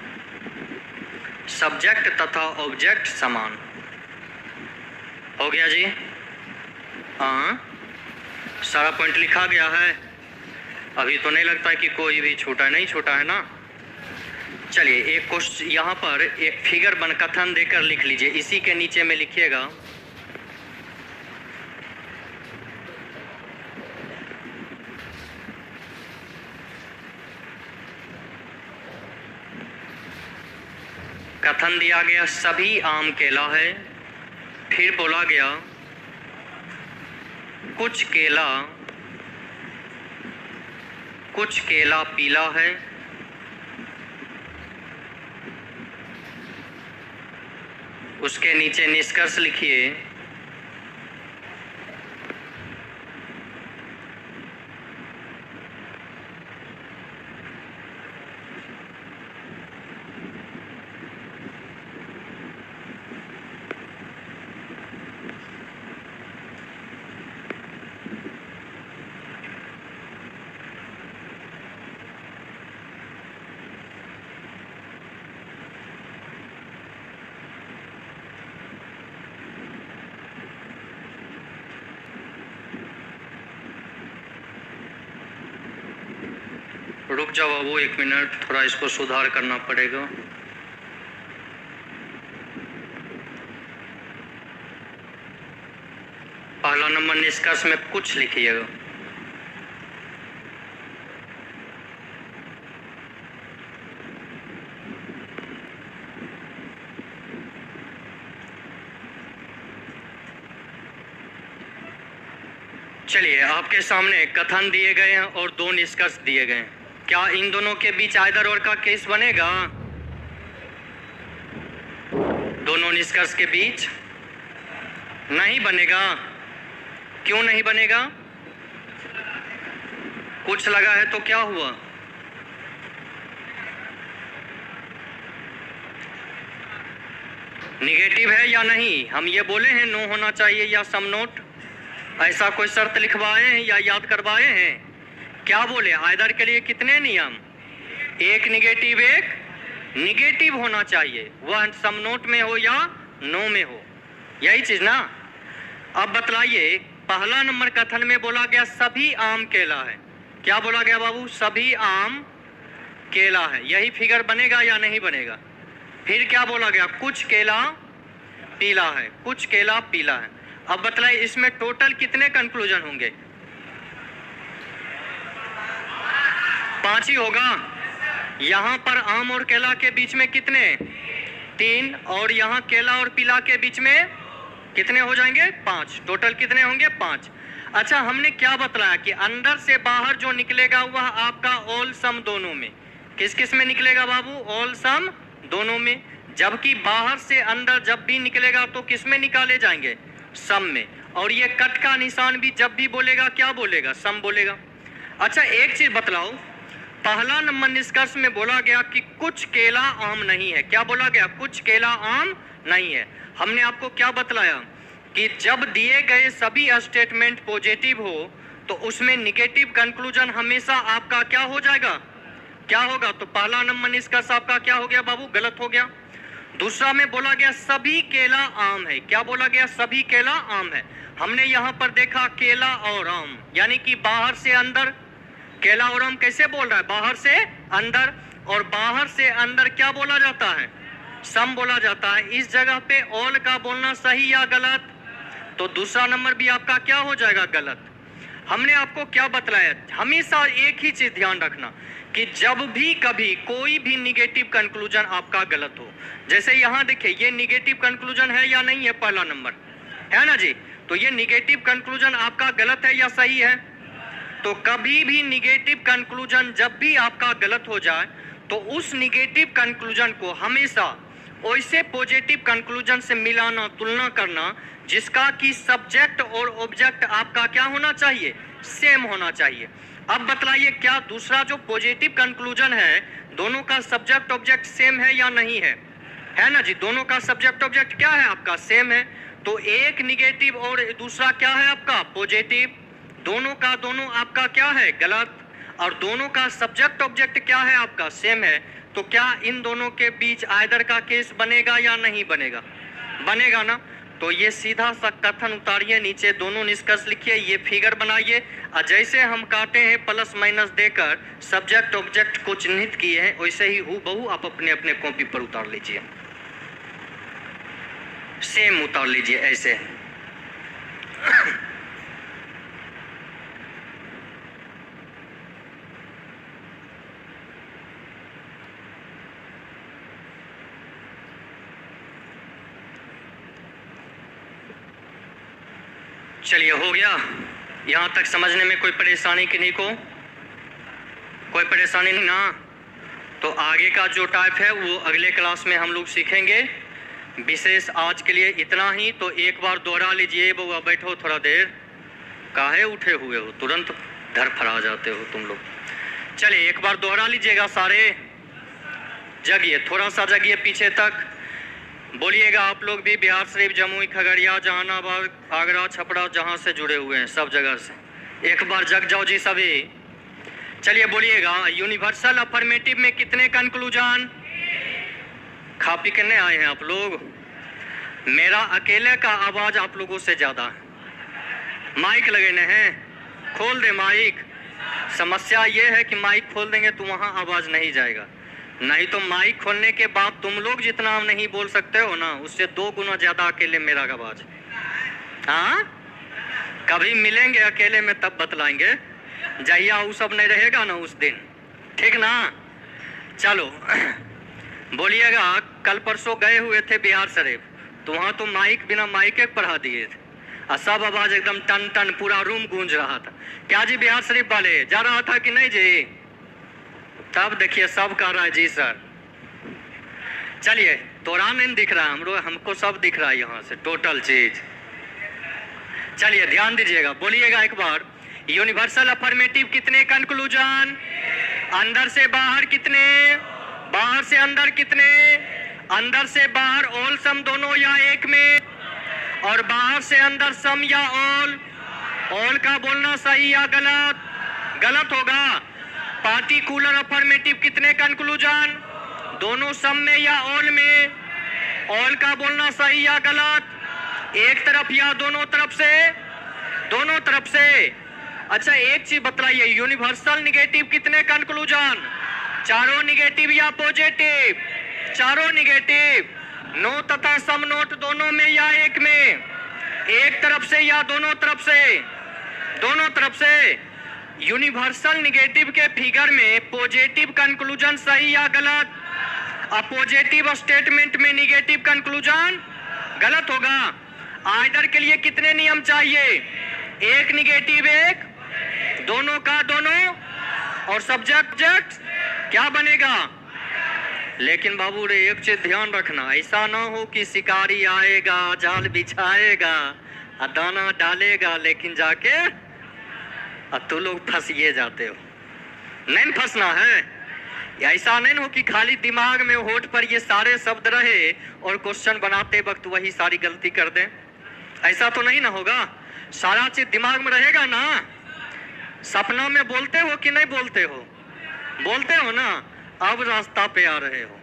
सब्जेक्ट तथा ऑब्जेक्ट समान। हो गया जी? हाँ, सारा पॉइंट लिखा गया है। अभी तो नहीं लगता है कि कोई भी छूटा, नहीं छूटा है ना। चलिए, एक क्वेश्चन यहाँ पर एक फिगर बन कथन देकर लिख लीजिए, इसी के नीचे में लिखिएगा। कथन दिया गया, सभी आम केला है। फिर बोला गया, कुछ केला पीला है। उसके नीचे निष्कर्ष लिखिए। रुक जाओ बाबू, एक मिनट, थोड़ा इसको सुधार करना पड़ेगा। पहला नंबर निष्कर्ष में कुछ लिखिएगा। चलिए, आपके सामने कथन दिए गए हैं और दो निष्कर्ष दिए गए हैं। क्या इन दोनों के बीच आइदर और का केस बनेगा? दोनों निष्कर्ष के बीच नहीं बनेगा। क्यों नहीं बनेगा? कुछ लगा है तो क्या हुआ? निगेटिव है या नहीं? हम ये बोले हैं नो होना चाहिए या सम नोट, ऐसा कोई शर्त लिखवाए हैं या याद करवाए हैं? क्या बोले? आइदर के लिए कितने नियम? एक निगेटिव, एक निगेटिव होना चाहिए, वह सम नोट में हो या नो में हो, यही चीज ना। अब बतलाइए, पहला नंबर कथन में बोला गया सभी आम केला है। क्या बोला गया बाबू? सभी आम केला है। यही फिगर बनेगा या नहीं बनेगा? फिर क्या बोला गया? कुछ केला पीला है, कुछ केला पीला है। अब बतलाइए इसमें टोटल कितने कंक्लूजन होंगे? 5 ही होगा। यहां पर आम और केला के बीच में कितने? 3, और यहां केला और पीला के बीच में कितने हो जाएंगे? 5। टोटल कितने होंगे? 5। अच्छा, हमने क्या बतलाया कि अंदर से बाहर जो निकलेगा वह आपका ऑल सम दोनों में। किस किस में निकलेगा बाबू? ऑल सम दोनों में। जबकि बाहर से अंदर जब भी निकलेगा तो किस में निकाले जाएंगे? सम में। और ये कट का निशान भी जब भी बोलेगा क्या बोलेगा? सम बोलेगा। अच्छा, एक चीज बतलाओ, पहला नंबर निष्कर्ष में बोला गया कि कुछ केला आम नहीं है। क्या बोला गया? कुछ केला आम नहीं है। हमने आपको क्या बतलाया कि जब दिए गए सभी स्टेटमेंट पॉजिटिव हो तो उसमें निगेटिव कंक्लूजन हमेशा आपका क्या हो जाएगा? क्या होगा? तो पहला नंबर निष्कर्ष आपका क्या हो गया बाबू? गलत हो गया। दूसरा में बोला गया सभी केला आम है। क्या बोला गया? सभी केला आम है। हमने यहाँ पर देखा केला और आम, यानी कि बाहर से अंदर। केला और आम कैसे बोल रहा है? बाहर से अंदर। और बाहर से अंदर क्या बोला जाता है? सम बोला जाता है। इस जगह पे ऑल का बोलना सही या गलत? तो दूसरा नंबर भी आपका क्या हो जाएगा? गलत। हमने आपको क्या बतलाया? हमेशा एक ही चीज ध्यान रखना कि जब भी कभी कोई भी निगेटिव कंक्लूजन आपका गलत हो, जैसे यहाँ देखिए ये निगेटिव कंक्लूजन है या नहीं है? पहला नंबर है ना जी। तो ये निगेटिव कंक्लूजन आपका गलत है या सही है? तो कभी भी निगेटिव कंक्लूजन जब भी आपका गलत हो जाए तो उस निगेटिव कंक्लूजन को हमेशा वैसे पॉजिटिव कंक्लूजन से मिलाना, तुलना करना जिसका कि सब्जेक्ट और ऑब्जेक्ट आपका क्या होना चाहिए? सेम होना चाहिए। अब बतलाइए क्या दूसरा जो पॉजिटिव कंक्लूजन है दोनों का सब्जेक्ट ऑब्जेक्ट सेम है या नहीं है? है ना जी। दोनों का सब्जेक्ट ऑब्जेक्ट क्या है आपका? सेम है। तो एक निगेटिव और दूसरा क्या है आपका? पॉजिटिव। दोनों का दोनों आपका क्या है? गलत। और दोनों का सब्जेक्ट ऑब्जेक्ट क्या है आपका? सेम है। तो क्या इन दोनों के बीच आइदर का केस बनेगा या नहीं बनेगा? बनेगा ना। तो ये सीधा सा कथन उतारिए, नीचे दोनों निष्कर्ष लिखिए, ये फिगर बनाइए, और जैसे हम काटे हैं प्लस माइनस देकर सब्जेक्ट ऑब्जेक्ट को चिन्हित किए हैं वैसे ही हूबहू आप अपने अपने कॉपी पर उतार लीजिए। सेम उतार लीजिए ऐसे। चलिए, हो गया। यहाँ तक समझने में कोई परेशानी किन्हीं को? कोई परेशानी नहीं ना? तो आगे का जो टाइप है वो अगले क्लास में हम लोग सीखेंगे। विशेष आज के लिए इतना ही। तो एक बार दोहरा लीजिए। बउआ बैठो थोड़ा देर, काहे उठे हुए हो? तुरंत धरफरा जाते हो तुम लोग। चलिए एक बार दोहरा लीजिएगा सारे। जगिए, थोड़ा सा जगिए पीछे तक। बोलिएगा आप लोग भी। बिहार शरीफ, जमुई, खगड़िया, जहानाबाद, आगरा, छपरा, जहाँ से जुड़े हुए हैं सब जगह से एक बार जग जाओ जी सभी। चलिए बोलिएगा, यूनिवर्सल अफर्मेटिव में कितने कंक्लूजन? खा पी करने आए हैं आप लोग? मेरा अकेले का आवाज आप लोगों से ज्यादा है। माइक लगेने हैं, खोल दे माइक। समस्या ये है कि माइक खोल देंगे तो वहाँ आवाज नहीं जाएगा, नहीं तो माइक खोलने के बाद तुम लोग जितना नहीं बोल सकते हो ना, उससे 2 गुना ज्यादा अकेले मेरा आवाज। हाँ, कभी मिलेंगे अकेले में तब बतलाएंगे, जहिया वो सब नहीं रहेगा ना उस दिन, ठीक ना? चलो बोलिएगा। कल परसों गए हुए थे बिहार शरीफ, तो वहाँ तो माइक बिना माइक के पढ़ा दिए थे और सब आवाज एकदम टन टन पूरा रूम गूंज रहा था। क्या जी बिहार शरीफ वाले जा रहा था कि नहीं जी? तब देखिए सब कह रहा है जी सर। चलिए, तोरा नहीं दिख रहा है, हमको सब दिख रहा है यहाँ से टोटल चीज। चलिए ध्यान दीजिएगा, बोलिएगा एक बार। यूनिवर्सल अफर्मेटिव कितने कंक्लूजन? अंदर से बाहर कितने? बाहर से अंदर कितने? अंदर से बाहर ऑल सम दोनों या एक में? और बाहर से अंदर सम या ऑल? ऑल का बोलना सही या गलत? गलत होगा। पार्टिकुलर अफर्मेटिव कितने कंक्लूजन? दोनों सम में या ऑल में? ऑल का बोलना सही या गलत? एक तरफ या दोनों तरफ से? दोनों तरफ से। अच्छा एक चीज बतलाइए, यूनिवर्सल निगेटिव कितने कंक्लूजन? चारों निगेटिव या पॉजिटिव? चारों निगेटिव। नो तथा सम नोट दोनों में या एक में? एक तरफ से या दोनों तरफ से? दोनों तरफ से। यूनिवर्सल निगेटिव के फिगर में पॉजिटिव कंक्लूजन सही या गलत? पॉजिटिव स्टेटमेंट में निगेटिव कंक्लूजन गलत होगा। आइदर के लिए कितने नियम चाहिए? एक निगेटिव एक, दोनों का दोनों, और सब्जेक्ट क्या बनेगा? लेकिन बाबू रे एक चीज ध्यान रखना, ऐसा ना हो कि शिकारी आएगा, जाल बिछाएगा, दाना डालेगा, लेकिन जाके तू लोग फंसिए जाते हो। नहीं फंसना है। ऐसा नहीं हो कि खाली दिमाग में होठ पर ये सारे शब्द रहे और क्वेश्चन बनाते वक्त वही सारी गलती कर दें। ऐसा तो नहीं ना होगा। सारा चीज दिमाग में रहेगा ना। सपना में बोलते हो कि नहीं बोलते हो? बोलते हो ना। अब रास्ता पे आ रहे हो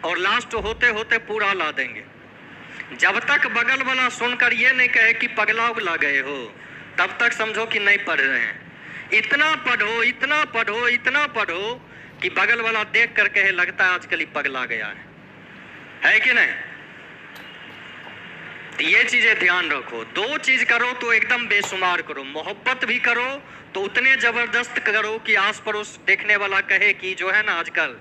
और लास्ट होते होते पूरा ला देंगे। जब तक बगल वाला सुनकर ये नहीं कहे कि पगला उगला गए हो, तब तक समझो कि नहीं पढ़ रहे हैं। इतना पढ़ो, इतना पढ़ो, इतना पढ़ो कि बगल वाला देख कर कहे लगता है आजकल ही पगला गया है कि नहीं? तो ये चीजें ध्यान रखो। दो चीज करो तो एकदम बेशुमार करो। मोहब्बत भी करो तो उतने जबरदस्त करो कि आस पड़ोस देखने वाला कहे कि जो है ना आजकल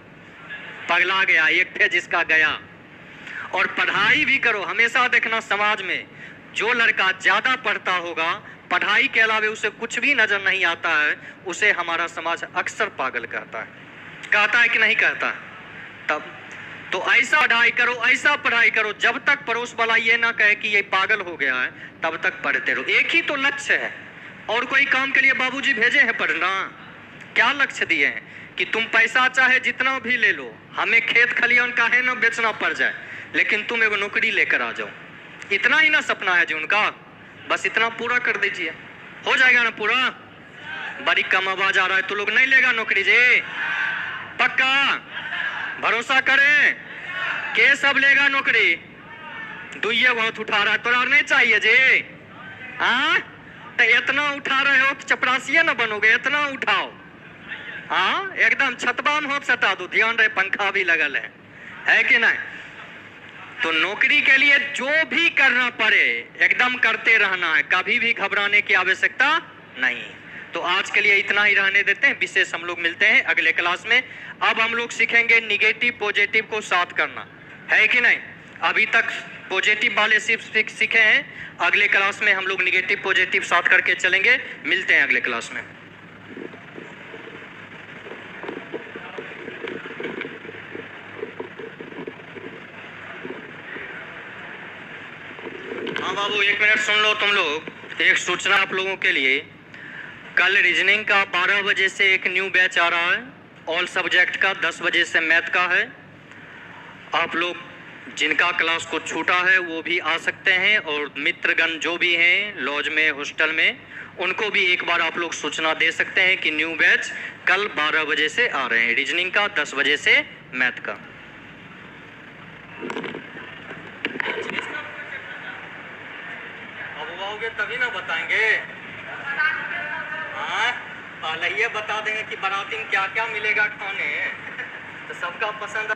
पगला गया, एक थे जिसका गया। और पढ़ाई भी करो। हमेशा देखना समाज में जो लड़का ज्यादा पढ़ता होगा, पढ़ाई के अलावा उसे कुछ भी नजर नहीं आता है, उसे हमारा समाज अक्सर पागल कहता है कि नहीं कहता? तब तो ऐसा पढ़ाई करो, ऐसा पढ़ाई करो, जब तक पड़ोस वाला ये ना कहे कि ये पागल हो गया है, तब तक पढ़ते रहो। एक ही तो लक्ष्य है। और कोई काम के लिए बाबूजी भेजे हैं पढ़ना? क्या लक्ष्य दिए हैं कि तुम पैसा चाहे जितना भी ले लो, हमें खेत खलियान काहे ना बेचना पड़ जाए, लेकिन तुम एगो नौकरी लेकर आ जाओ। इतना ही ना सपना है जी उनका। बस इतना पूरा कर दीजिए, हो जाएगा ना पूरा। बड़ी कम आवाज आ रहा है तो लोग नहीं लेगा नौकरी जी? पक्का भरोसा करें के सब लेगा नौकरी? दुइये बहुत उठा रहा है, तोरा नहीं चाहिए जी? हाँ तो इतना उठा रहे हो तो चपरासिया ना बनोगे। इतना उठाओ, हाँ एकदम छतबा में हो सटा दो। ध्यान रहे पंखा भी लगल है कि नहीं? तो नौकरी के लिए जो भी करना पड़े एकदम करते रहना है, कभी भी घबराने की आवश्यकता नहीं। तो आज के लिए इतना ही रहने देते हैं। विशेष हम लोग मिलते हैं अगले क्लास में। अब हम लोग सीखेंगे निगेटिव पॉजिटिव को साथ करना, है कि नहीं? अभी तक पॉजिटिव वाले सिर्फ सीखे हैं। अगले क्लास में हम लोग निगेटिव पॉजिटिव साथ करके चलेंगे। मिलते हैं अगले क्लास में। हाँ बाबू एक मिनट सुन लो तुम लोग। एक सूचना आप लोगों के लिए, कल रीजनिंग का 12 बजे से एक न्यू बैच आ रहा है। ऑल सब्जेक्ट का 10 बजे से मैथ का है। आप लोग जिनका क्लास को छूटा है वो भी आ सकते हैं, और मित्रगण जो भी हैं लॉज में हॉस्टल में, उनको भी एक बार आप लोग सूचना दे सकते हैं कि न्यू बैच कल 12 बजे से आ रहे हैं। रीजनिंग का 10 बजे से मैथ का। अब आओगे तभी ना बताएंगे। हाँ पहले ये बता देंगे कि बाराती में क्या क्या मिलेगा खाने, तो सबका पसंद